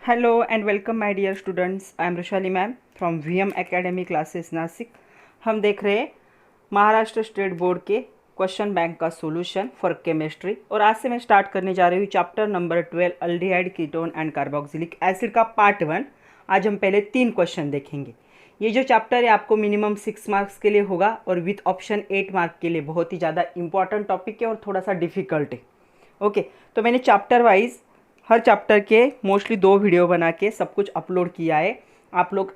Hello and welcome my dear students. I am Rushali ma'am from VM academy classes Nashik. हम देख रहे हैं Maharashtra state board के question bank का सॉल्यूशन फॉर केमिस्ट्री और आज से मैं स्टार्ट करने जा रही हूँ chapter number 12 aldehyde ketone and carboxylic acid का पार्ट 1। आज हम पहले 3 क्वेश्चन देखेंगे। ये जो चैप्टर है आपको मिनिमम 6 मार्क्स के लिए होगा और विथ ऑप्शन 8 मार्क के लिए बहुत ही ज़्यादा इंपॉर्टेंट टॉपिक है और थोड़ा सा डिफिकल्ट है। ओके, तो मैंने चैप्टर वाइज हर चैप्टर के मोस्टली 2 वीडियो बना के सब कुछ अपलोड किया है। आप लोग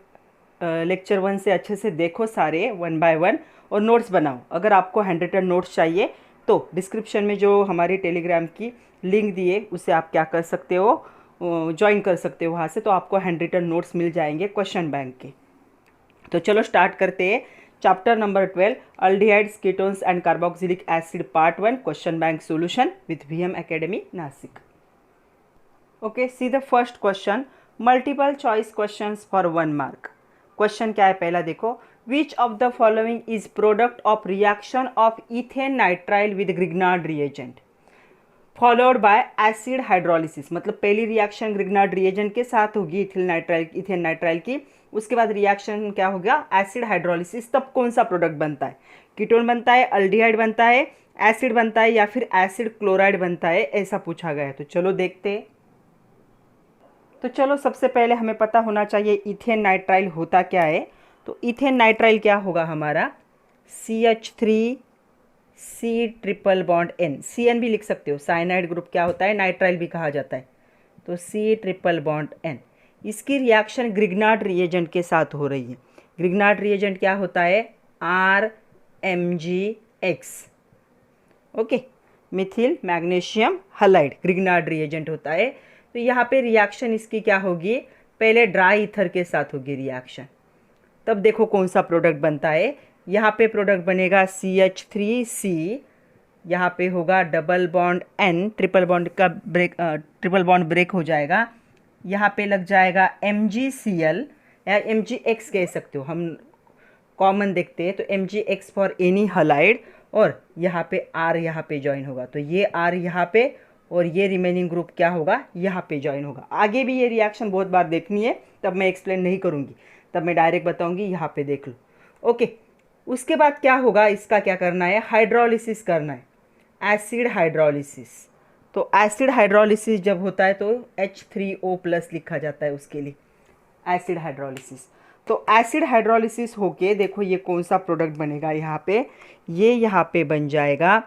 लेक्चर 1 से अच्छे से देखो सारे 1 बाय 1 और नोट्स बनाओ। अगर आपको हैंड रिटन नोट्स चाहिए तो डिस्क्रिप्शन में जो हमारी टेलीग्राम की लिंक दिए उसे आप क्या कर सकते हो, ज्वाइन कर सकते हो वहाँ से, तो आपको हैंड रिटन नोट्स मिल जाएंगे क्वेश्चन बैंक के। तो चलो स्टार्ट करते हैं chapter number 12 aldehydes ketones and carboxylic acid part 1 question bank solution with VM academy Nashik. Okay, see the first question, multiple choice questions for 1 mark. Question क्या है पहला देखो, which of the following is product of reaction of ethane nitrile with Grignard reagent followed by acid hydrolysis. मतलब पहली reaction Grignard reagent के साथ होगी ethane nitrile की, उसके बाद रिएक्शन क्या होगा, एसिड हाइड्रोलिसिस। तब कौन सा प्रोडक्ट बनता है, कीटोन बनता है, अल्डिहाइड बनता है, एसिड बनता है या फिर एसिड क्लोराइड बनता है, ऐसा पूछा गया है। तो चलो देखते हैं। तो चलो सबसे पहले हमें पता होना चाहिए इथेन नाइट्राइल होता क्या है। तो इथेन नाइट्राइल क्या होगा हमारा, CH3C triple bond N, CN भी लिख सकते हो। साइनाइड ग्रुप क्या होता है, नाइट्राइल भी कहा जाता है। तो C ट्रिपल बॉन्ड N, इसकी रिएक्शन ग्रिग्नार्ड रिएजेंट के साथ हो रही है। ग्रिग्नार्ड रिएजेंट क्या होता है, RMgX। Okay, Mithil magnesium halide Grignard reagent होता है। तो यहाँ पे रिएक्शन इसकी क्या होगी, पहले ड्राई ईथर के साथ होगी रिएक्शन। तब देखो कौन सा प्रोडक्ट बनता है। यहाँ पे प्रोडक्ट बनेगा CH3C, यहाँ पे होगा double bond N, triple bond break हो जाएगा। यहाँ पे लग जाएगा MgCl या MgX कह सकते हो, हम कॉमन देखते हैं तो MgX फॉर एनी हलाइड, और यहाँ पे R यहाँ पे ज्वाइन होगा। तो ये R यहाँ पे और ये रिमेनिंग ग्रुप क्या होगा, यहाँ पे ज्वाइन होगा। आगे भी ये रिएक्शन बहुत बार देखनी है, तब मैं एक्सप्लेन नहीं करूँगी, तब मैं डायरेक्ट बताऊँगी, यहाँ पे देख लो। ओके, उसके बाद क्या होगा, इसका क्या करना है, हाइड्रोलिसिस करना है, एसिड हाइड्रोलिसिस। तो एसिड हाइड्रोलिसिस जब होता है तो H3O+ लिखा जाता है उसके लिए, एसिड हाइड्रोलिसिस। तो एसिड हाइड्रोलिसिस होके देखो ये कौन सा प्रोडक्ट बनेगा, यहाँ पे ये यहाँ पे बन जाएगा,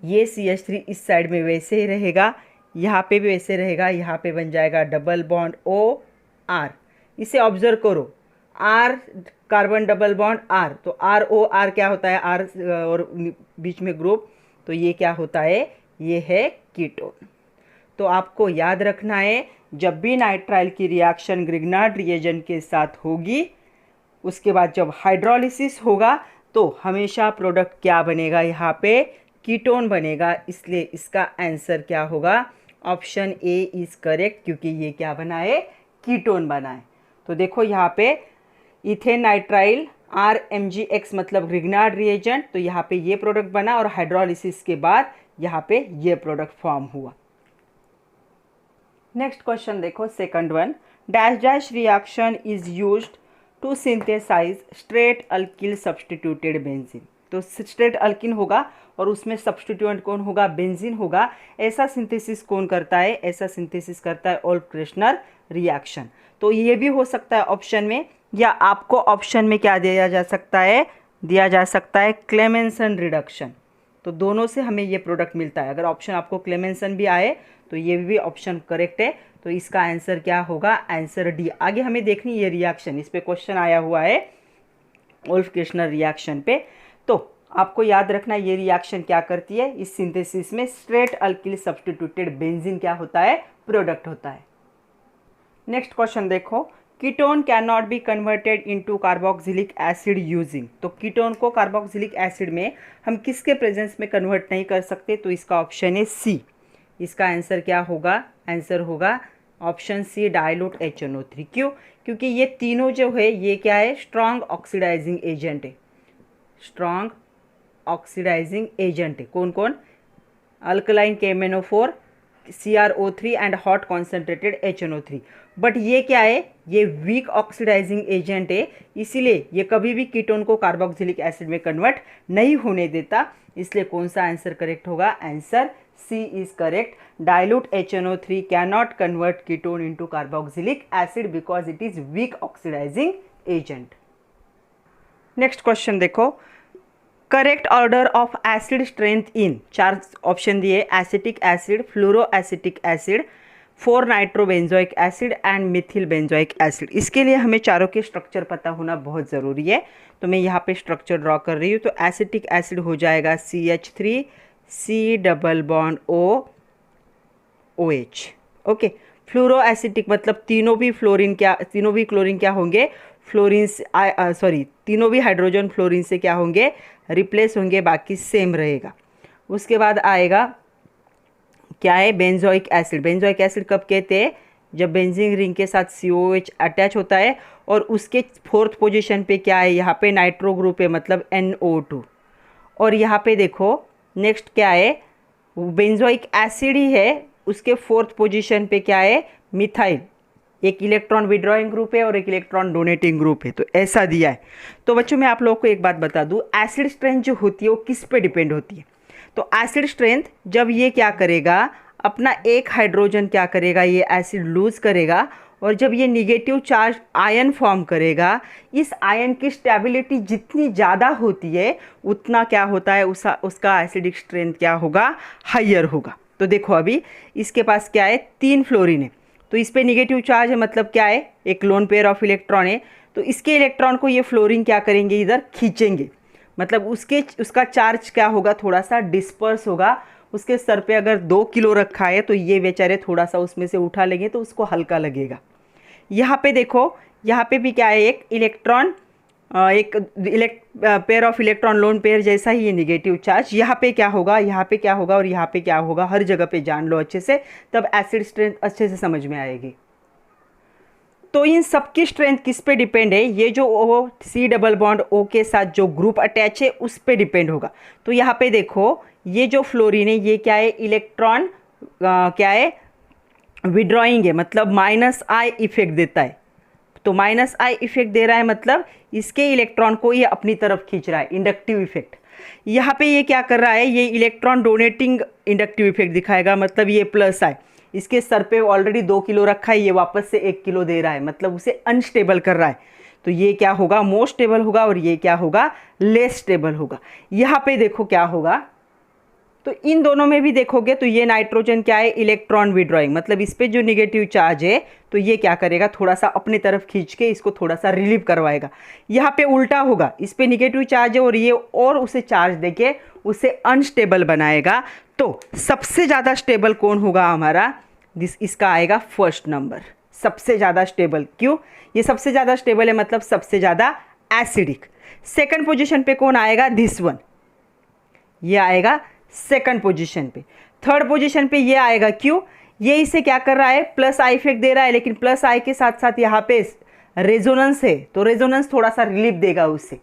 ये CH3 इस साइड में वैसे ही रहेगा, यहाँ पे भी वैसे रहेगा, यहाँ पे बन जाएगा डबल बॉन्ड OR। इसे ऑब्जर्व करो, R carbon double bond R, तो ROR क्या होता है, R और बीच में ग्रुप, तो ये क्या होता है, ये है कीटोन। तो आपको याद रखना है, जब भी नाइट्राइल की रिएक्शन ग्रिग्नार्ड रिएजेंट के साथ होगी, उसके बाद जब हाइड्रोलिसिस होगा तो हमेशा प्रोडक्ट क्या बनेगा, यहाँ पे कीटोन बनेगा। इसलिए इसका आंसर क्या होगा, ऑप्शन ए इज करेक्ट, क्योंकि ये क्या बना है, कीटोन बना है। तो देखो यहाँ पे इथेन नाइट्राइल RMgX मतलब ग्रिग्नार्ड रिएजेंट, तो यहाँ पे ये प्रोडक्ट बना और हाइड्रोलिसिस के बाद यहाँ पे ये प्रोडक्ट फॉर्म हुआ। नेक्स्ट क्वेश्चन देखो, second one, dash dash reaction is used to synthesise straight alkyl substituted benzene. तो स्ट्रेट अल्किन होगा और उसमें सब्सटीट्यूएंट कौन होगा, बेंजीन होगा। ऐसा सिंथेसिस कौन करता है, ऐसा सिंथेसिस करता है ओल्फ-क्रेस्नर रिएक्शन। तो ये भी हो सकता है ऑप्शन में, या आपको ऑप्शन में क्या दिया जा सकता है, दिया जा सकता है क्लेमेंसन रिडक्शन। तो दोनों से हमें ये प्रोडक्ट मिलता है। अगर ऑप्शन आपको क्लेमेंसन भी आए तो ये भी ऑप्शन करेक्ट है। तो इसका आंसर क्या होगा, आंसर डी। आगे हमें देखनी ये रिएक्शन, इस पे क्वेश्चन आया हुआ है ओल्फ-क्रेस्नर रिएक्शन पे। तो आपको याद रखना ये रिएक्शन क्या करती है, इस सिंथेसिस में स्ट्रेट अल्किल सब्सटीट्यूटेड बेंजीन क्या होता है, प्रोडक्ट होता है। नेक्स्ट क्वेश्चन देखो, ketone can not be converted into carboxylic acid using. तो कीटोन को कार्बोक्सिलिक एसिड में हम किसके प्रेजेंस में कन्वर्ट नहीं कर सकते, तो इसका ऑप्शन है सी। इसका आंसर क्या होगा, आंसर होगा ऑप्शन सी, डाइल्यूट HNO3। क्यों, क्योंकि ये तीनों जो है ये क्या है, स्ट्रॉन्ग ऑक्सीडाइजिंग एजेंट है, स्ट्रॉन्ग ऑक्सीडाइजिंग एजेंट है। कौन कौन, alkaline KMnO4, CrO3 and hot concentrated HNO3। But ये क्या है, ये वीक ऑक्सीडाइजिंग एजेंट है, इसीलिए ये कभी भी कीटोन को कार्बोक्सिलिक एसिड में कन्वर्ट नहीं होने देता। इसलिए कौन सा आंसर करेक्ट होगा, answer C is correct. Dilute HNO3 can not convert ketone into carboxylic acid because it is weak oxidising agent. Next question देखो, correct order of acid strength in, 4 option दिए, acetic acid, fluoro acetic acid, 4 nitrobenzoic acid and methyl benzoic acid. इसके लिए हमें चारों के structure पता होना बहुत ज़रूरी है। तो मैं यहाँ पे स्ट्रक्चर ड्रॉ कर रही हूँ। तो एसिटिक एसिड हो जाएगा CH3 C double bond O OH। Okay, fluoro acetic मतलब तीनों भी क्लोरीन क्या होंगे, तीनों भी हाइड्रोजन फ्लोरीन से क्या होंगे, रिप्लेस होंगे, बाकी सेम रहेगा। उसके बाद आएगा क्या है, बेंजोइक एसिड। बेंजोइक एसिड कब कहते हैं, जब बेंजीन रिंग के साथ COH अटैच होता है और उसके 4th पोजीशन पे क्या है, यहाँ पे नाइट्रो ग्रुप है मतलब NO2। और यहाँ पे देखो नेक्स्ट क्या है, बेंजोइक एसिड ही है, उसके 4th पोजीशन पे क्या है, मिथाइल। एक इलेक्ट्रॉन विड्रॉइंग ग्रुप है और एक इलेक्ट्रॉन डोनेटिंग ग्रुप है, तो ऐसा दिया है। तो बच्चों मैं आप लोगों को एक बात बता दूं, एसिड स्ट्रेंथ जो होती है वो किस पे डिपेंड होती है। तो एसिड स्ट्रेंथ जब ये क्या करेगा, अपना एक हाइड्रोजन क्या करेगा, ये एसिड लूज करेगा, और जब ये निगेटिव चार्ज आयन फॉर्म करेगा, इस आयन की स्टेबिलिटी जितनी ज़्यादा होती है उतना क्या होता है, उसका एसिडिक स्ट्रेंथ क्या होगा, हाइयर होगा। तो देखो अभी इसके पास क्या है, 3 फ्लोरीन है, तो इस पे निगेटिव चार्ज है, मतलब क्या है, एक लोन पेयर ऑफ इलेक्ट्रॉन है। तो इसके इलेक्ट्रॉन को ये फ्लोरीन क्या करेंगे, इधर खींचेंगे, मतलब उसका चार्ज क्या होगा, थोड़ा सा डिस्पर्स होगा। उसके सर पे अगर 2 किलो रखा है तो ये बेचारे थोड़ा सा उसमें से उठा लेंगे तो उसको हल्का लगेगा। यहाँ पे देखो, यहाँ पे भी क्या है, एक electron, pair of electron lone pair जैसा ही ये निगेटिव चार्ज। यहाँ पे क्या होगा, यहाँ पे क्या होगा और यहाँ पे क्या होगा, हर जगह पे जान लो अच्छे से, तब एसिड स्ट्रेंथ अच्छे से समझ में आएगी। तो इन सबकी स्ट्रेंथ किस पे डिपेंड है, ये जो C डबल बॉन्ड O के साथ जो ग्रुप अटैच है उस पे डिपेंड होगा। तो यहाँ पे देखो, ये जो फ्लोरीन है ये क्या है, इलेक्ट्रॉन क्या है, विड्रॉइंग है, मतलब -I इफेक्ट देता है। तो -I इफेक्ट दे रहा है मतलब इसके इलेक्ट्रॉन को ये अपनी तरफ खींच रहा है, इंडक्टिव इफेक्ट। यहाँ पे ये क्या कर रहा है, ये इलेक्ट्रॉन डोनेटिंग इंडक्टिव इफेक्ट दिखाएगा, मतलब ये +I। इसके सर पे ऑलरेडी 2 किलो रखा है, ये वापस से 1 किलो दे रहा है, मतलब उसे अनस्टेबल कर रहा है। तो ये क्या होगा, मोर स्टेबल होगा, और ये क्या होगा, लेस स्टेबल होगा। यहाँ पे देखो क्या होगा, तो इन दोनों में भी देखोगे तो ये नाइट्रोजन क्या है, इलेक्ट्रॉन विड्रॉइंग, मतलब इस पे जो निगेटिव चार्ज है तो ये क्या करेगा, थोड़ा सा अपनी तरफ खींच के इसको थोड़ा सा रिलीव करवाएगा। यहाँ पे उल्टा होगा, इस पे निगेटिव चार्ज है और ये और उसे चार्ज देके उसे अनस्टेबल बनाएगा। तो सबसे ज़्यादा स्टेबल कौन होगा हमारा, इसका आएगा फर्स्ट नंबर, सबसे ज़्यादा स्टेबल। क्यों, ये सबसे ज़्यादा स्टेबल है मतलब सबसे ज़्यादा एसिडिक। सेकंड पोजीशन पे कौन आएगा, दिस वन, ये आएगा सेकंड पोजीशन पे। थर्ड पोजीशन पे ये आएगा, क्यों, ये इसे क्या कर रहा है, +I इफेक्ट दे रहा है, लेकिन +I के साथ साथ यहाँ पे रेजोनेंस है, तो रेजोनेंस थोड़ा सा रिलीफ देगा उससे।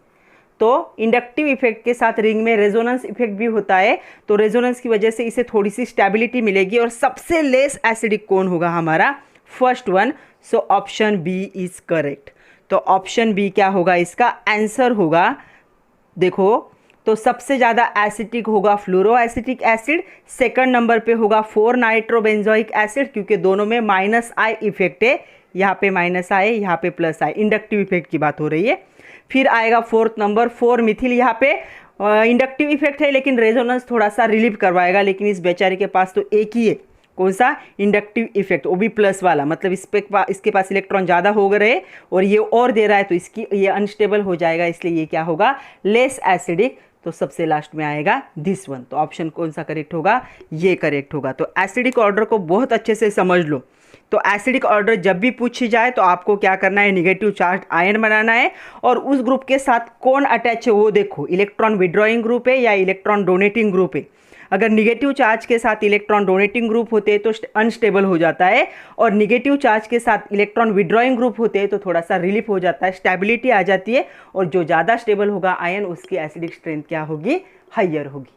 तो इंडक्टिव इफेक्ट के साथ रिंग में रेजोनेंस इफेक्ट भी होता है, तो रेजोनेंस की वजह से इसे थोड़ी सी स्टेबिलिटी मिलेगी। और सबसे लेस एसिडिक कौन होगा हमारा, first one. So option B is correct. तो ऑप्शन बी क्या होगा, इसका आंसर होगा। देखो, तो सबसे ज़्यादा एसिटिक होगा फ्लोरो एसिटिक एसिड, सेकंड नंबर पे होगा 4 नाइट्रोबेंजोइक एसिड, क्योंकि दोनों में -I इफेक्ट है, यहाँ पे -I, यहाँ पे +I, इंडक्टिव इफेक्ट की बात हो रही है। फिर आएगा 4th नंबर 4 मिथिल, यहाँ पे इंडक्टिव इफेक्ट है लेकिन रेजोनेंस थोड़ा सा रिलीव करवाएगा, लेकिन इस बेचारे के पास तो एक ही है, कौन सा, इंडक्टिव इफेक्ट, वो भी प्लस वाला, मतलब इसके पास इलेक्ट्रॉन ज़्यादा हो गए और ये और दे रहा है, तो इसकी ये अनस्टेबल हो जाएगा, इसलिए ये क्या होगा, लेस एसिडिक। तो सबसे लास्ट में आएगा दिस वन। तो ऑप्शन कौन सा करेक्ट होगा, ये करेक्ट होगा। तो एसिडिक ऑर्डर को बहुत अच्छे से समझ लो। तो एसिडिक ऑर्डर जब भी पूछी जाए तो आपको क्या करना है, निगेटिव चार्ज आयन बनाना है, और उस ग्रुप के साथ कौन अटैच है वो देखो, इलेक्ट्रॉन विड्रॉइंग ग्रुप है या इलेक्ट्रॉन डोनेटिंग ग्रुप है। अगर निगेटिव चार्ज के साथ इलेक्ट्रॉन डोनेटिंग ग्रुप होते हैं तो अनस्टेबल हो जाता है, और निगेटिव चार्ज के साथ इलेक्ट्रॉन विड्रॉइंग ग्रुप होते हैं तो थोड़ा सा रिलीफ हो जाता है, स्टेबिलिटी आ जाती है, और जो ज़्यादा स्टेबल होगा आयन उसकी एसिडिक स्ट्रेंथ क्या होगी, हाइयर होगी।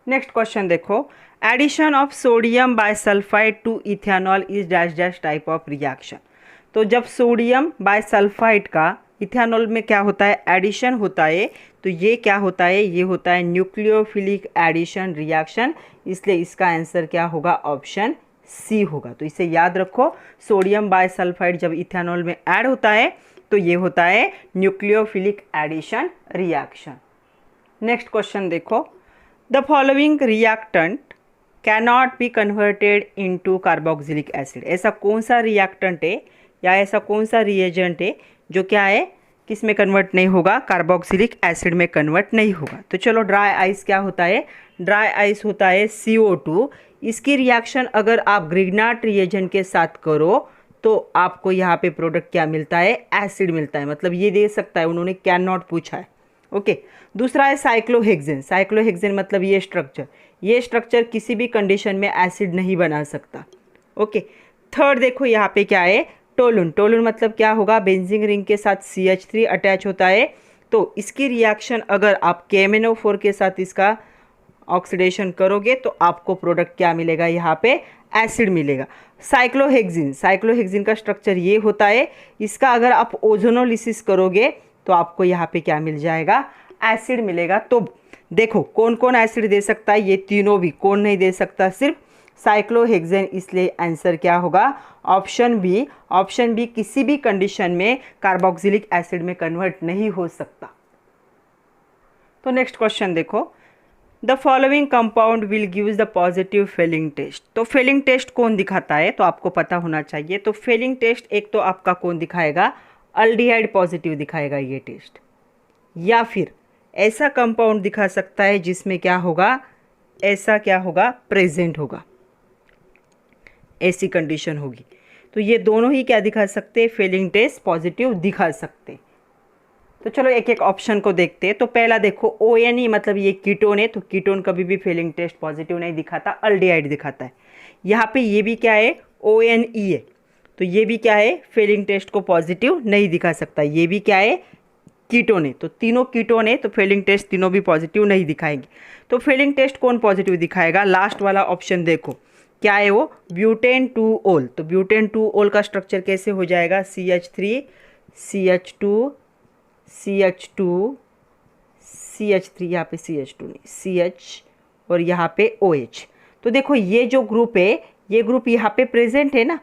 नेक्स्ट क्वेश्चन देखो, addition of sodium bisulphite to ethanol is dash dash type of reaction. तो जब सोडियम बाइसल्फाइड का इथेनॉल में क्या होता है, एडिशन होता है, तो ये क्या होता है, ये होता है न्यूक्लियोफिलिक एडिशन रिएक्शन, इसलिए इसका आंसर क्या होगा, ऑप्शन सी होगा। तो इसे याद रखो, सोडियम बाइसल्फाइड जब इथेनॉल में ऐड होता है तो ये होता है nucleophilic addition reaction. Next question देखो, the following reactant cannot be converted into carboxylic acid. ऐसा कौन सा रिएक्टेंट है या ऐसा कौन सा रिएजेंट है जो क्या है, किस में कन्वर्ट नहीं होगा, कार्बोक्सिलिक एसिड में कन्वर्ट नहीं होगा। तो चलो, ड्राई आइस क्या होता है, ड्राई आइस होता है CO2। इसकी रिएक्शन अगर आप ग्रिग्नार्ड रिएजेंट के साथ करो तो आपको यहाँ पे प्रोडक्ट क्या मिलता है, एसिड मिलता है। मतलब ये दे सकता है, उन्होंने कैन नॉट पूछा है। ओके, दूसरा है साइक्लोहेक्सेन। साइक्लोहेक्सेन मतलब ये स्ट्रक्चर किसी भी कंडीशन में एसिड नहीं बना सकता। ओके, थर्ड देखो यहाँ पे क्या है, टोलून। टोलून मतलब क्या होगा, बेंजीन रिंग के साथ CH3 अटैच होता है, तो इसकी रिएक्शन अगर आप KMnO4 के साथ इसका ऑक्सीडेशन करोगे तो आपको प्रोडक्ट क्या मिलेगा, यहाँ पे एसिड मिलेगा। साइक्लोहेक्सिन का स्ट्रक्चर ये होता है, इसका अगर आप ओजोनोलिसिस करोगे तो आपको यहाँ पे क्या मिल जाएगा, एसिड मिलेगा। तो देखो कौन कौन एसिड दे सकता है, ये तीनों भी, कौन नहीं दे सकता, सिर्फ साइक्लोहेक्सेन, इसलिए आंसर क्या होगा, ऑप्शन बी। ऑप्शन बी किसी भी कंडीशन में कार्बोक्सिलिक एसिड में कन्वर्ट नहीं हो सकता। तो नेक्स्ट क्वेश्चन देखो, the following compound will gives the positive Fehling test. तो फेलिंग टेस्ट कौन दिखाता है, तो आपको पता होना चाहिए। तो फेलिंग टेस्ट एक तो आपका कौन दिखाएगा, अल्डिहाइड पॉजिटिव दिखाएगा ये टेस्ट, या फिर ऐसा कंपाउंड दिखा सकता है जिसमें क्या होगा, ऐसा क्या होगा, प्रेजेंट होगा, ऐसी कंडीशन होगी। तो ये दोनों ही क्या दिखा सकते हैं, फेलिंग टेस्ट पॉजिटिव दिखा सकते। तो चलो एक एक ऑप्शन को देखते हैं। तो पहला देखो, ONE मतलब ये कीटोन है, तो कीटोन कभी भी फेलिंग टेस्ट पॉजिटिव नहीं दिखाता, अल्डिहाइड दिखाता है। यहाँ पे ये भी क्या है, ONE है, तो ये भी क्या है, फेलिंग टेस्ट को पॉजिटिव नहीं दिखा सकता। ये भी क्या है, कीटोन है, तो तीनों कीटोन है, तो फेलिंग टेस्ट तीनों भी पॉजिटिव नहीं दिखाएंगे। तो फेलिंग टेस्ट कौन पॉजिटिव दिखाएगा, लास्ट वाला ऑप्शन देखो क्या है वो, ब्यूटेन 2-ओल। तो ब्यूटेन 2-ओल का स्ट्रक्चर कैसे हो जाएगा, CH3 CH2 CH2 CH3, यहाँ पे CH2 नहीं, CH और यहाँ पे OH। तो देखो ये जो ग्रुप है, ये ग्रुप यहाँ पे प्रेजेंट है ना,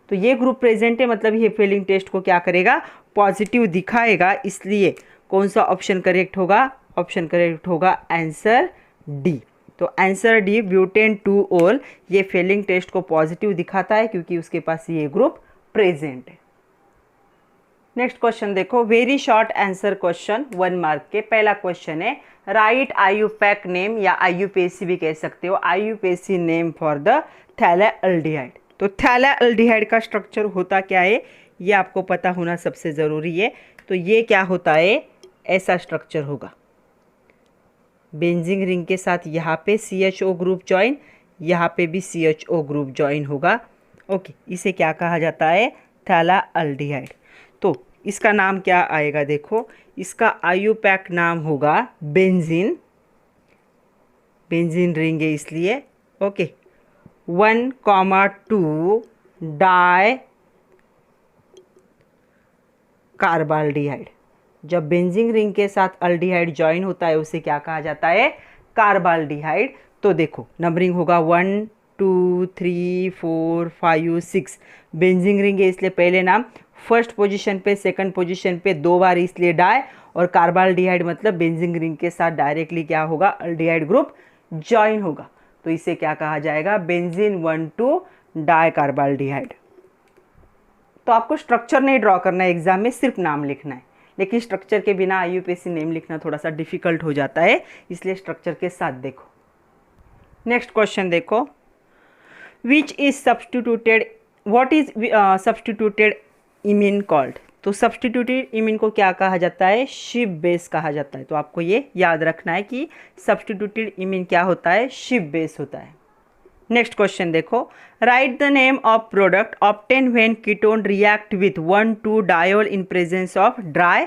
तो ये ग्रुप प्रेजेंट है, मतलब ये फेलिंग टेस्ट को क्या करेगा, पॉजिटिव दिखाएगा। इसलिए कौन सा ऑप्शन करेक्ट होगा, ऑप्शन करेक्ट होगा आंसर डी। तो आंसर डी, ब्यूटेन 2-ओल, ये फेलिंग टेस्ट को पॉजिटिव दिखाता है क्योंकि उसके पास ये ग्रुप प्रेजेंट है। नेक्स्ट क्वेश्चन देखो, very short answer question, 1 mark के। पहला क्वेश्चन है, राइट IUPAC नेम, या IUPAC भी कह सकते हो, IUPAC नेम फॉर द थैलाएल्डिहाइड। तो थैलाएल्डिहाइड का स्ट्रक्चर होता क्या है, ये आपको पता होना सबसे ज़रूरी है। तो ये क्या होता है, ऐसा स्ट्रक्चर होगा, बेंजीन रिंग के साथ यहाँ पे CHO ग्रुप ज्वाइन, यहाँ पे भी CHO ग्रुप ज्वाइन होगा। ओके, इसे क्या कहा जाता है, थैलाएल्डिहाइड। तो इसका नाम क्या आएगा, देखो इसका IUPAC नाम होगा बेंजीन, बेंजीन रिंग है इसलिए। Okay, 1,2 dicarbaldehyde. जब बेंजीन रिंग के साथ अल्डिहाइड ज्वाइन होता है उसे क्या कहा जाता है, कार्बाल्डिहाइड। तो देखो नंबरिंग होगा 1 2 3 4 5 6, बेंजीन रिंग है इसलिए पहले नाम, फर्स्ट पोजीशन पे, सेकंड पोजीशन पे 2 बार इसलिए डाई, और कार्बाल्डिहाइड मतलब बेंजीन रिंग के साथ डायरेक्टली क्या होगा, अल्डिहाइड ग्रुप ज्वाइन होगा। तो इसे क्या कहा जाएगा, बेंजीन 1,2 डाई कार्बाल्डिहाइड। तो आपको स्ट्रक्चर नहीं ड्रॉ करना है एग्जाम में, सिर्फ नाम लिखना है, लेकिन स्ट्रक्चर के बिना IUPAC नेम लिखना थोड़ा सा डिफिकल्ट हो जाता है, इसलिए स्ट्रक्चर के साथ देखो। नेक्स्ट क्वेश्चन देखो, which is substituted, what is substituted imine called. तो सब्सटीट्यूटेड इमीन को क्या कहा जाता है, शिप बेस कहा जाता है। तो आपको ये याद रखना है कि सब्सटीट्यूटेड इमीन क्या होता है, शिप बेस होता है। नेक्स्ट क्वेश्चन देखो, right the name of product obtain when ketone react with 1,2 diol in presence of dry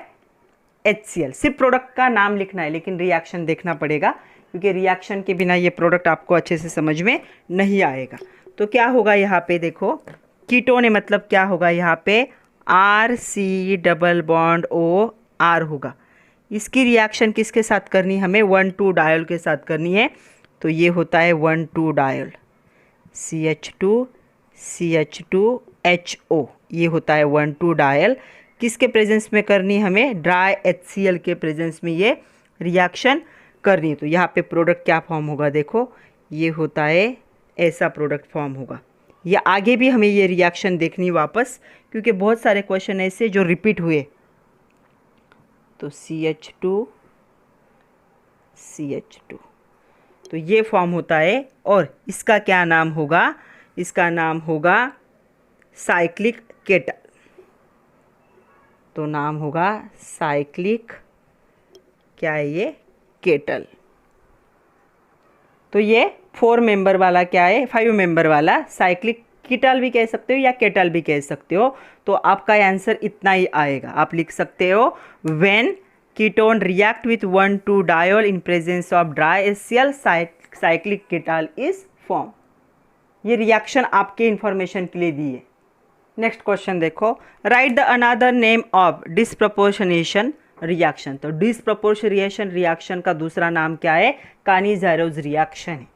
HCl। सिर्फ प्रोडक्ट का नाम लिखना है लेकिन रिएक्शन देखना पड़ेगा, क्योंकि रिएक्शन के बिना ये प्रोडक्ट आपको अच्छे से समझ में नहीं आएगा। तो क्या होगा यहाँ पे देखो, कीटोन है मतलब क्या होगा यहाँ पे RC डबल बॉन्ड OR होगा। इसकी रिएक्शन किसके साथ करनी है हमें, 1,2 डायल के साथ करनी है। तो ये होता है 1,2 डायल CH2CH2HO, ये होता है 1,2 डायल। किसके प्रेजेंस में करनी है हमें, ड्राई HCl के प्रेजेंस में ये रिएक्शन करनी है। तो यहाँ पे प्रोडक्ट क्या फॉर्म होगा देखो, ये होता है ऐसा प्रोडक्ट फॉर्म होगा। ये आगे भी हमें ये रिएक्शन देखनी वापस, क्योंकि बहुत सारे क्वेश्चन ऐसे जो रिपीट हुए। तो CH2CH2, तो ये फॉर्म होता है। और इसका क्या नाम होगा, इसका नाम होगा साइक्लिक केटल। तो नाम होगा साइक्लिक, क्या है ये, केटल। तो ये 4 मेंबर वाला क्या है, 5 मेंबर वाला साइक्लिक कीटल भी कह सकते हो या केटल भी कह सकते हो। तो आपका आंसर इतना ही आएगा। आप लिख सकते हो when ketone react with 1,2 diol in presence of dry HCl cyclic kettle is form. ये रिएक्शन आपके इंफॉर्मेशन के लिए दी है। नेक्स्ट क्वेश्चन देखो, right the another name of disproportionation reaction. तो डिस्प्रपोर्शनेशन रिएक्शन का दूसरा नाम क्या है, कानी-ज़ायरोज रिएक्शन है।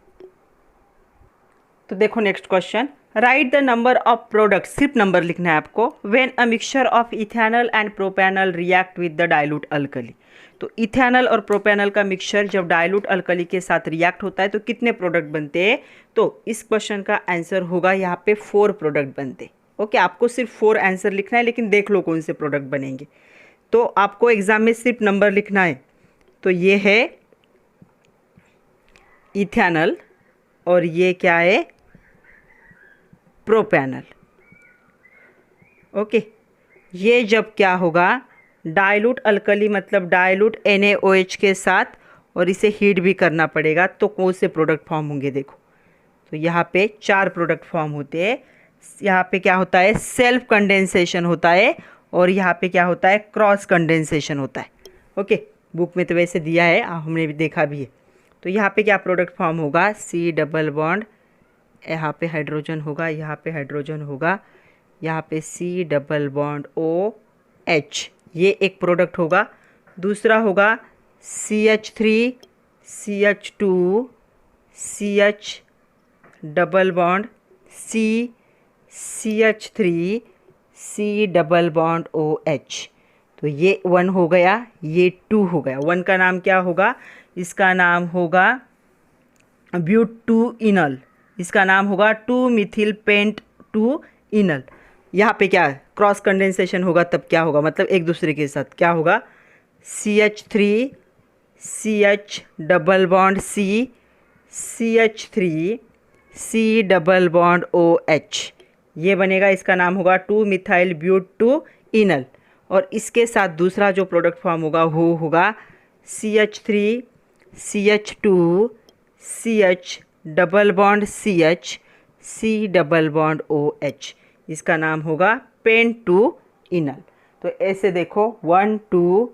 तो देखो next question, right the number of product, सिर्फ नंबर लिखना है आपको, when a mixture of ethanol and propanol react with the dilute alkali. तो इथेनॉल और प्रोपेनॉल का मिक्सचर जब डाइल्यूट अल्कली के साथ रिएक्ट होता है तो कितने प्रोडक्ट बनते हैं। तो इस क्वेश्चन का आंसर होगा यहाँ पे 4 प्रोडक्ट बनते। ओके, आपको सिर्फ 4 आंसर लिखना है, लेकिन देख लो कौन से प्रोडक्ट बनेंगे। तो आपको एग्जाम में सिर्फ नंबर लिखना है। तो ये है इथेनॉल और ये क्या है, प्रोपेनॉल। ओके, ये जब क्या होगा, डाइल्यूट अल्कली मतलब डाइल्यूट NaOH के साथ, और इसे हीट भी करना पड़ेगा, तो कौन से प्रोडक्ट फॉर्म होंगे देखो। तो यहाँ पे 4 प्रोडक्ट फॉर्म होते हैं। यहाँ पे क्या होता है, सेल्फ कंडेंसेशन होता है, और यहाँ पे क्या होता है, क्रॉस कंडेंसेशन होता है। ओके, बुक में तो वैसे दिया है, हमने भी देखा भी है। तो यहाँ पे क्या प्रोडक्ट फॉर्म होगा, C डबल बॉन्ड, यहाँ पे हाइड्रोजन होगा, यहाँ पे हाइड्रोजन होगा, यहाँ पे C डबल बॉन्ड OH, ये एक प्रोडक्ट होगा। दूसरा होगा CH3 CH2 CH double bond C CH3 C double bond OH। तो ये 1 हो गया, ये 2 हो गया। 1 का नाम क्या होगा, इसका नाम होगा ब्यूटूइनल, इसका नाम होगा 2-मिथिल पेंट 2 इनल। यहाँ पे क्या क्रॉस कंडेंसेशन होगा, तब क्या होगा, मतलब एक दूसरे के साथ क्या होगा, CH3 CH double bond C CH3 C double bond OH, ये बनेगा। इसका नाम होगा 2-मिथाइल ब्यूटूइनल। और इसके साथ दूसरा जो प्रोडक्ट फॉर्म होगा वो होगा CH3 CH2 CH double bond CH C double bond OH, इसका नाम होगा पेंटूइनल। तो ऐसे देखो 1 2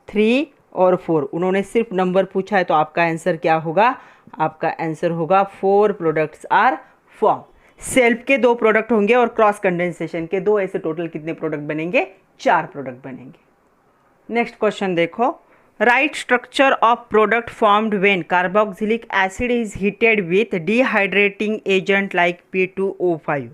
3 और 4, उन्होंने सिर्फ नंबर पूछा है, तो आपका आंसर क्या होगा, आपका आंसर होगा 4 प्रोडक्ट्स आर फॉर्म। सेल्फ के 2 प्रोडक्ट होंगे और क्रॉस कंडेंसेशन के 2, ऐसे टोटल कितने प्रोडक्ट बनेंगे, 4 प्रोडक्ट बनेंगे। नेक्स्ट क्वेश्चन देखो, right structure of product formed when carboxylic acid is heated with dehydrating agent like P2O5।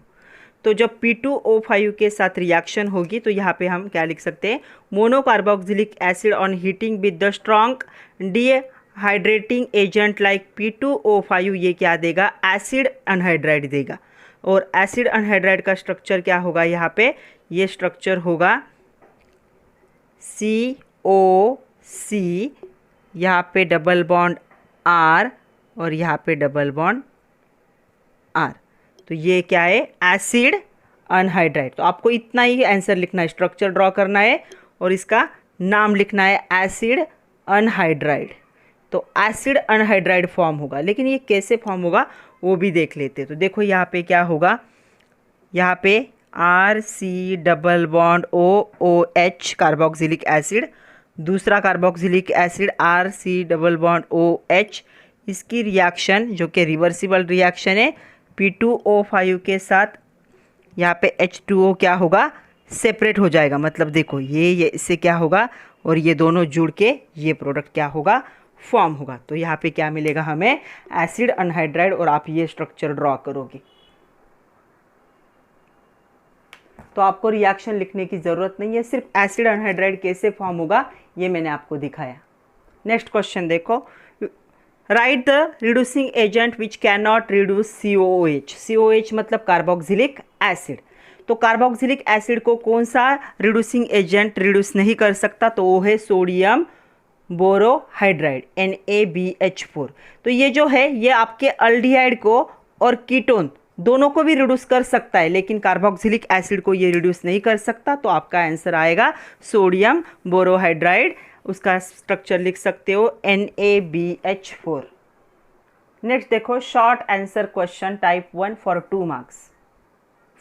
तो जब P2O5 के साथ रिएक्शन होगी तो यहाँ पे हम क्या लिख सकते हैं, monocarboxylic acid on heating with the strong dehydrating agent like P2O5, ये क्या देगा, एसिड अनहाइड्राइड देगा। और एसिड अनहाइड्राइड का स्ट्रक्चर क्या होगा, यहाँ पे ये स्ट्रक्चर होगा COC, यहाँ पे डबल बॉन्ड R और यहाँ पे डबल बॉन्ड R। तो ये क्या है, एसिड अनहाइड्राइड। तो आपको इतना ही आंसर लिखना है, स्ट्रक्चर ड्रॉ करना है और इसका नाम लिखना है एसिड अनहाइड्राइड। तो एसिड अनहाइड्राइड फॉर्म होगा, लेकिन ये कैसे फॉर्म होगा वो भी देख लेते। तो देखो यहाँ पे क्या होगा, यहाँ पे RC double bond OH carboxylic acid, दूसरा carboxylic acid RC double bond OH, इसकी रिएक्शन जो कि रिवर्सिबल रिएक्शन है P2O5 के साथ यहाँ पे H2O क्या होगा, सेपरेट हो जाएगा। मतलब देखो ये इससे क्या होगा और ये दोनों जुड़ के ये प्रोडक्ट क्या होगा, फॉर्म होगा। तो यहाँ पे क्या मिलेगा हमें, एसिड अनहाइड्राइड, और आप ये स्ट्रक्चर ड्रॉ करोगे। तो आपको रिएक्शन लिखने की ज़रूरत नहीं है, सिर्फ एसिड अनहाइड्राइड कैसे फॉर्म होगा ये मैंने आपको दिखाया। नेक्स्ट क्वेश्चन देखो, right the reducing agent which can not reduce COOH। COOH मतलब कार्बोक्सिलिक एसिड। तो कार्बोक्सिलिक एसिड को कौन सा रिड्यूसिंग एजेंट रिड्यूस नहीं कर सकता, तो वो है सोडियम बोरोहाइड्राइड NaBH4। तो ये जो है ये आपके अल्डिहाइड को और कीटोन दोनों को भी रिड्यूस कर सकता है, लेकिन कार्बोक्सिलिक एसिड को ये रिड्यूस नहीं कर सकता। तो आपका आंसर आएगा सोडियम बोरोहाइड्राइड। उसका स्ट्रक्चर लिख सकते हो NaBH4। नेक्स्ट देखो, short answer question type 1 for 2 marks.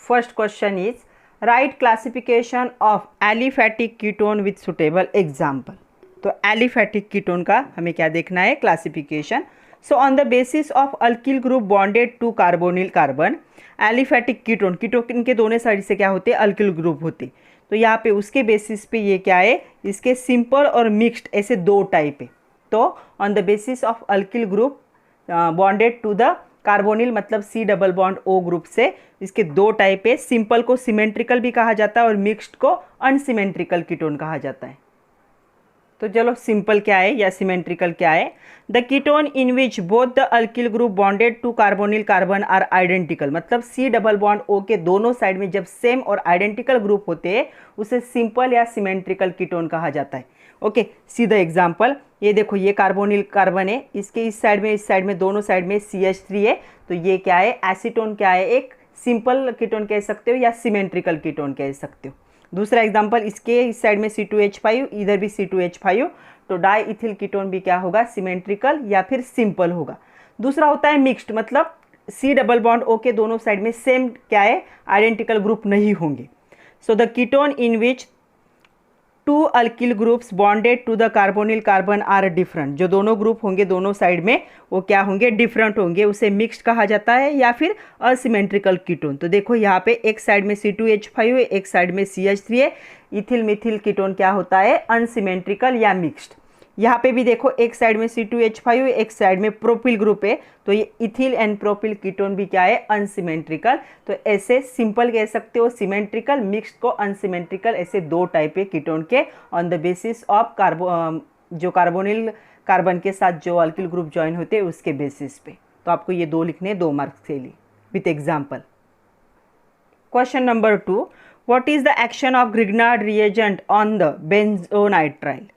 First question is write classification of aliphatic ketone with suitable example. तो एलिफैटिक कीटोन का हमें क्या देखना है, classification. So on the basis of alkyl group bonded to carbonyl carbon, aliphatic ketone, ketone के दोनों side से क्या होते हैं, अल्किल ग्रुप होते। तो यहाँ पे उसके बेसिस पे ये क्या है, इसके सिंपल और मिक्स्ड ऐसे दो टाइप है। तो on the basis of alkyl group bonded to the carbonyl मतलब C double bond O group से, इसके दो टाइप है। सिंपल को सिमेट्रिकल भी कहा जाता है और मिक्स्ड को अनसिमेट्रिकल कीटोन कहा जाता है। तो चलो सिंपल क्या है या सिमेट्रिकल क्या है, the ketone in which both the alkyl group bonded to carbonyl carbon are identical. मतलब C डबल बॉन्ड O के दोनों साइड में जब सेम और आइडेंटिकल ग्रुप होते हैं उसे सिंपल या सिमेट्रिकल कीटोन कहा जाता है। Okay, see the example. ये देखो ये कार्बोनिल कार्बन है, इसके इस साइड में दोनों साइड में CH3 है। तो ये क्या है, एसीटोन क्या है, एक सिंपल कीटोन कह सकते हो या सिमेट्रिकल कीटोन कह सकते हो। दूसरा एग्जांपल, इसके इस साइड में C2H5, इधर भी C2H5, तो डाई इथिल कीटोन भी क्या होगा, सिमेट्रिकल या फिर सिंपल होगा। दूसरा होता है मिक्स्ड, मतलब C डबल बॉन्ड O के दोनों साइड में सेम क्या है, आइडेंटिकल ग्रुप नहीं होंगे। So the ketone in which two alkyl groups bonded to the carbonyl carbon are different. जो दोनों ग्रुप होंगे दोनों साइड में वो क्या होंगे, डिफरेंट होंगे, उसे मिक्स्ड कहा जाता है या फिर असिमेट्रिकल कीटोन। तो देखो यहाँ पे एक साइड में C2H5 है, एक साइड में CH3 है। इथिल मिथिल कीटोन क्या होता है, अनसिमेट्रिकल या मिक्स्ड। यहाँ पे भी देखो एक साइड में C2H5 है, एक साइड में प्रोपिल ग्रुप है, तो ये इथिल एंड प्रोपिल कीटोन भी क्या है, अनसिमेट्रिकल। तो ऐसे सिंपल कह सकते हो सिमेट्रिकल, मिक्स्ड को अनसिमेट्रिकल, ऐसे दो टाइप है कीटोन के ऑन द बेसिस ऑफ जो कार्बोनिल कार्बन के साथ जो अल्किल ग्रुप ज्वाइन होते हैं उसके बेसिस पे। तो आपको ये दो लिखने, 2 मार्क्स के लिए with example. Question number 2, what is the action of Grignard reagent on the benzonitrile.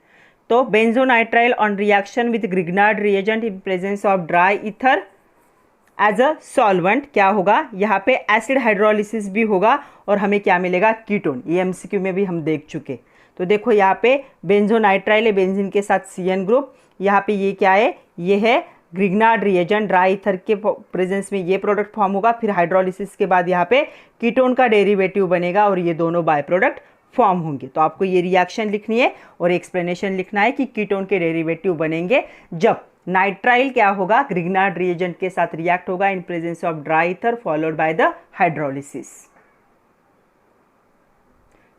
तो benzonitrile on reaction with Grignard reagent in presence of dry ether as a solvent क्या होगा, यहाँ पे एसिड हाइड्रोलिसिस भी होगा और हमें क्या मिलेगा, कीटोन। ये MCQ में भी हम देख चुके। तो देखो यहाँ पे बेंजोनाइट्राइल है, बेंजीन के साथ CN ग्रुप। यहाँ पे ये क्या है, ये है ग्रिग्नार्ड रिएजेंट, ड्राई ईथर के प्रेजेंस में ये प्रोडक्ट फॉर्म होगा। फिर हाइड्रोलिसिस के बाद यहाँ पे कीटोन का डेरिवेटिव बनेगा और ये दोनों बाय प्रोडक्ट फॉर्म होंगे। तो आपको ये रिएक्शन लिखनी है और एक्सप्लेनेशन लिखना है कि कीटोन के डेरिवेटिव बनेंगे जब नाइट्राइल क्या होगा, ग्रिग्नार्ड रिएजेंट के साथ रिएक्ट होगा in presence of dry ether followed by the hydrolysis.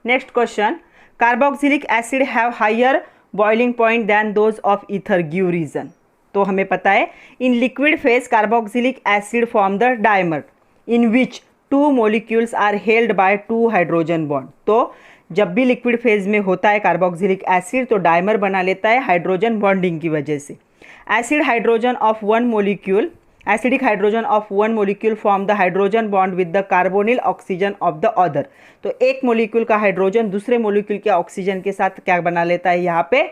Next question, carboxylic acid have higher boiling point than those of ether, give reason. तो हमें पता है in liquid phase carboxylic acid form the dimer in which 2 molecules are held by 2 hydrogen bond. तो जब भी liquid phase में होता है कार्बोक्सिलिक एसिड तो डाइमर बना लेता है हाइड्रोजन बॉन्डिंग की वजह से। Acid hydrogen of 1 molecule, acidic hydrogen of 1 molecule form the hydrogen bond with the carbonyl oxygen of the other. तो एक मोलिक्यूल का हाइड्रोजन दूसरे मोलिक्यूल के ऑक्सीजन के साथ क्या बना लेता है, यहाँ पे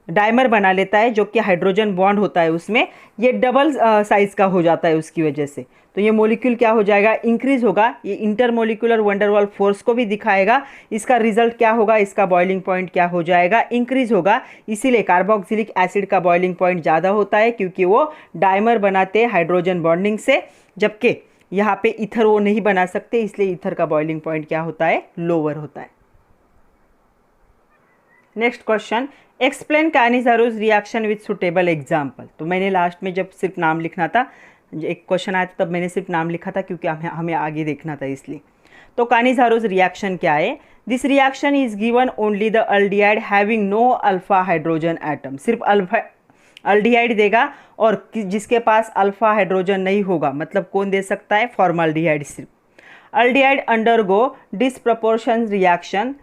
डाइमर बना लेता है, जो कि हाइड्रोजन बॉन्ड होता है उसमें, ये डबल साइज का हो जाता है उसकी वजह से। तो ये मोलिक्यूल क्या हो जाएगा, इंक्रीज होगा। ये इंटरमोलिकुलर वंडरवॉल फोर्स को भी दिखाएगा। इसका रिजल्ट क्या होगा, इसका बॉइलिंग पॉइंट क्या हो जाएगा, इंक्रीज होगा। इसीलिए कार्बोक्सिलिक एसिड का बॉइलिंग पॉइंट ज़्यादा होता है क्योंकि वो डाइमर बनाते हैं हाइड्रोजन बॉन्डिंग से, जबकि यहाँ पे ईथर वो नहीं बना सकते, इसलिए ईथर का बॉइलिंग पॉइंट क्या होता है, लोअर होता है। Next question, explain Cannizzaro's reaction with suitable example. तो मैंने लास्ट में जब सिर्फ नाम लिखना था, एक क्वेश्चन आया था तब मैंने सिर्फ नाम लिखा था क्योंकि हमें आगे देखना था इसलिए। तो कानिज़ारोज रिएक्शन क्या है? This reaction is given only the aldehyde having no alpha hydrogen atom. सिर्फ अल्फा अल्डिहाइड देगा और जिसके पास अल्फा हाइड्रोजन नहीं होगा, मतलब कौन दे सकता है? फॉर्मल्डिहाइड। सिर्फ अल्डिहाइड अंडरगो डिसप्रपोर्शन रिएक्शन।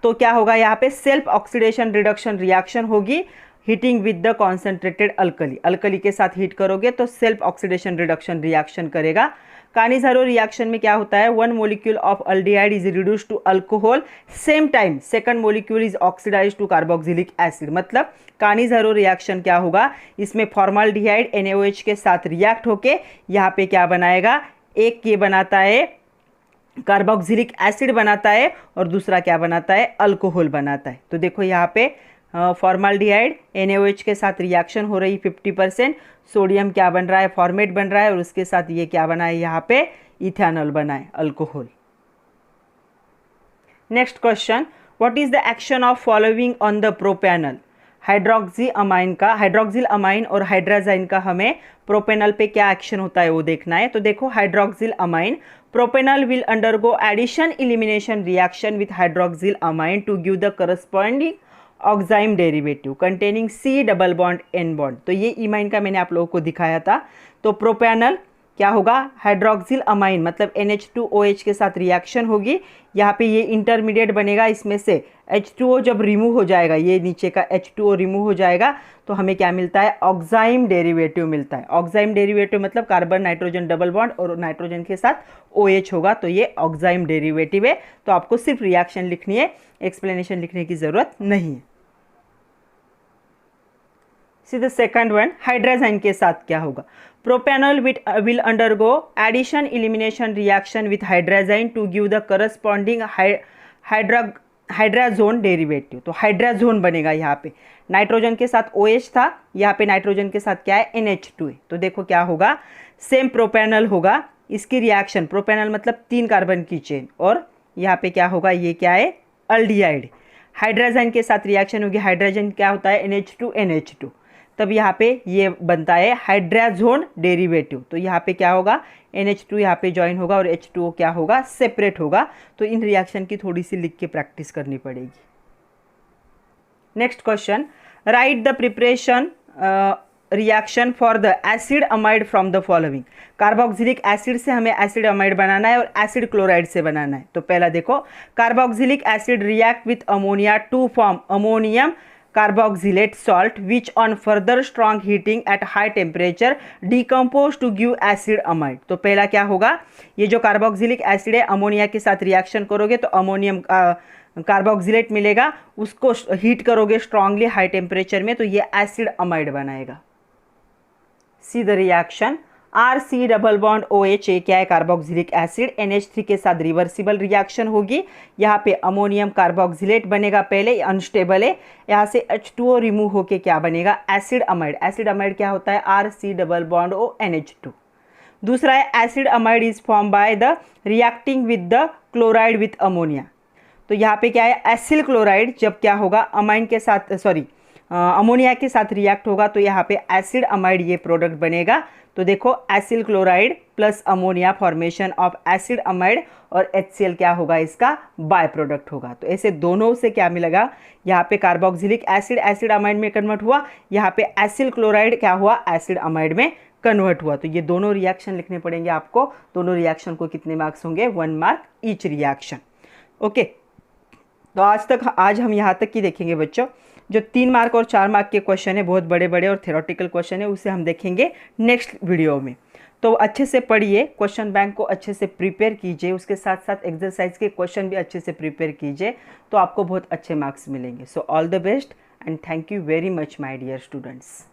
तो क्या होगा यहाँ पे? सेल्फ ऑक्सीडेशन रिडक्शन रिएक्शन होगी heating with the concentrated alkali. Alkali के साथ हीट करोगे तो सेल्फ ऑक्सीडेशन रिडक्शन रिएक्शन करेगा। कानिज़ारो रिएक्शन में क्या होता है? One molecule of aldehyde is reduce to alcohol, same time second molecule is oxidise to carboxylic acid. मतलब कानिज़ारो रिएक्शन क्या होगा? इसमें फॉर्मल्डिहाइड NaOH के साथ रिएक्ट होके यहाँ पे क्या बनाएगा? एक ये बनाता है कार्बोक्सिलिक एसिड बनाता है और दूसरा क्या बनाता है? अल्कोहल बनाता है। तो देखो यहाँ पे फॉर्मल्डिहाइड NaOH के साथ रिएक्शन हो रही 50%, सोडियम क्या बन रहा है? फॉर्मेट बन रहा है और उसके साथ ये क्या बना है? यहाँ पे इथेनॉल बना है, alcohol. Next question, what is the action of following on the propanal? Hydroxyl amine और हाइड्राजाइन का हमें प्रोपेनल पे क्या एक्शन होता है वो देखना है। तो देखो hydroxyl amine, propanal will undergo addition elimination reaction with hydroxyl amine to give the corresponding oxime derivative containing C double bond N bond. तो ये इमाइन का मैंने आप लोगों को दिखाया था। तो प्रोपेनल क्या होगा? हाइड्रोक्सिल अमाइन मतलब NH2OH के साथ रिएक्शन होगी, यहाँ पे ये इंटरमीडिएट बनेगा, इसमें से H2O जब रिमूव हो जाएगा, ये नीचे का H2O रिमूव हो जाएगा तो हमें क्या मिलता है? ऑक्साइम डेरिवेटिव मिलता है। ऑक्साइम डेरिवेटिव मतलब कार्बन नाइट्रोजन डबल बॉन्ड और नाइट्रोजन के साथ OH होगा, तो ये ऑक्साइम डेरिवेटिव है। तो आपको सिर्फ रिएक्शन लिखनी है, एक्सप्लेनेशन लिखने की जरूरत नहीं है। See the second one, hydrazine के साथ क्या होगा? Propanal will undergo addition elimination reaction with hydrazine to give the corresponding hydrazone derivative. तो हाइड्राजोन बनेगा, यहाँ पे नाइट्रोजन के साथ OH था, यहाँ पे नाइट्रोजन के साथ क्या है? NH2 है। तो देखो क्या होगा? सेम प्रोपेनल होगा, इसकी रिएक्शन, प्रोपेनल मतलब 3 कार्बन की चेन, और यहाँ पे क्या होगा? ये क्या है? अल्डिहाइड। हाइड्राजाइन के साथ रिएक्शन होगी, हाइड्रोजन क्या होता है? NH2 NH2, तब यहाँ पे ये बनता है हाइड्राजोन डेरिवेटिव। तो यहाँ पे क्या होगा? NH2 यहाँ पे ज्वाइन होगा और H2O क्या होगा? सेपरेट होगा। तो इन रिएक्शन की थोड़ी सी लिख के प्रैक्टिस करनी पड़ेगी। Next question, right the preparation reaction for the acid amide from the following. Carboxylic acid से हमें एसिड अमाइड बनाना है और एसिड क्लोराइड से बनाना है। तो पहला देखो, carboxylic acid react with ammonia to form ammonium carboxylate salt which on further strong heating at high temperature decompose to give acid amide। तो पहला क्या होगा? ये जो कार्बोक्सिलिक एसिड है, अमोनिया के साथ रिएक्शन करोगे तो अमोनियम कार्बोक्सिलेट मिलेगा, उसको हीट करोगे स्ट्रांगली हाई टेम्परेचर में तो ये एसिड अमाइड बनाएगा। See the reaction, RC double bond OH क्या है? कार्बोक्सिलिक एसिड, NH3 के साथ रिवर्सिबल रिएक्शन होगी, यहाँ पे अमोनियम कार्बोक्सिलेट बनेगा, पहले अनस्टेबल है, यहाँ से H2O रिमूव होके क्या बनेगा? Acid amide. एसिड अमाइड क्या होता है? RC double bond O NH2। दूसरा है acid amide is form by the reacting with the chloride with ammonia. तो यहाँ पे क्या है? एसिल क्लोराइड जब क्या होगा? अमाइन के साथ अमोनिया के साथ रिएक्ट होगा तो यहाँ पे एसिड अमाइड ये प्रोडक्ट बनेगा। तो देखो acyl chloride plus ammonia formation of acid amide और HCl क्या होगा? इसका बाय प्रोडक्ट होगा। तो ऐसे दोनों से क्या मिलेगा? यहाँ पे कार्बोक्सिलिक एसिड एसिड अमाइड में कन्वर्ट हुआ, यहाँ पे एसिल क्लोराइड क्या हुआ? एसिड अमाइड में कन्वर्ट हुआ। तो ये दोनों रिएक्शन लिखने पड़ेंगे आपको। दोनों रिएक्शन को कितने मार्क्स होंगे? 1 मार्क ईच रिएक्शन। ओके, तो आज हम यहाँ तक की देखेंगे बच्चों। जो 3 मार्क और 4 मार्क के क्वेश्चन है, बहुत बड़े बड़े और थ्योरेटिकल क्वेश्चन है, उसे हम देखेंगे नेक्स्ट वीडियो में। तो अच्छे से पढ़िए, क्वेश्चन बैंक को अच्छे से प्रिपेयर कीजिए, उसके साथ साथ एक्सरसाइज के क्वेश्चन भी अच्छे से प्रिपेयर कीजिए, तो आपको बहुत अच्छे मार्क्स मिलेंगे। So all the best and thank you very much my dear students.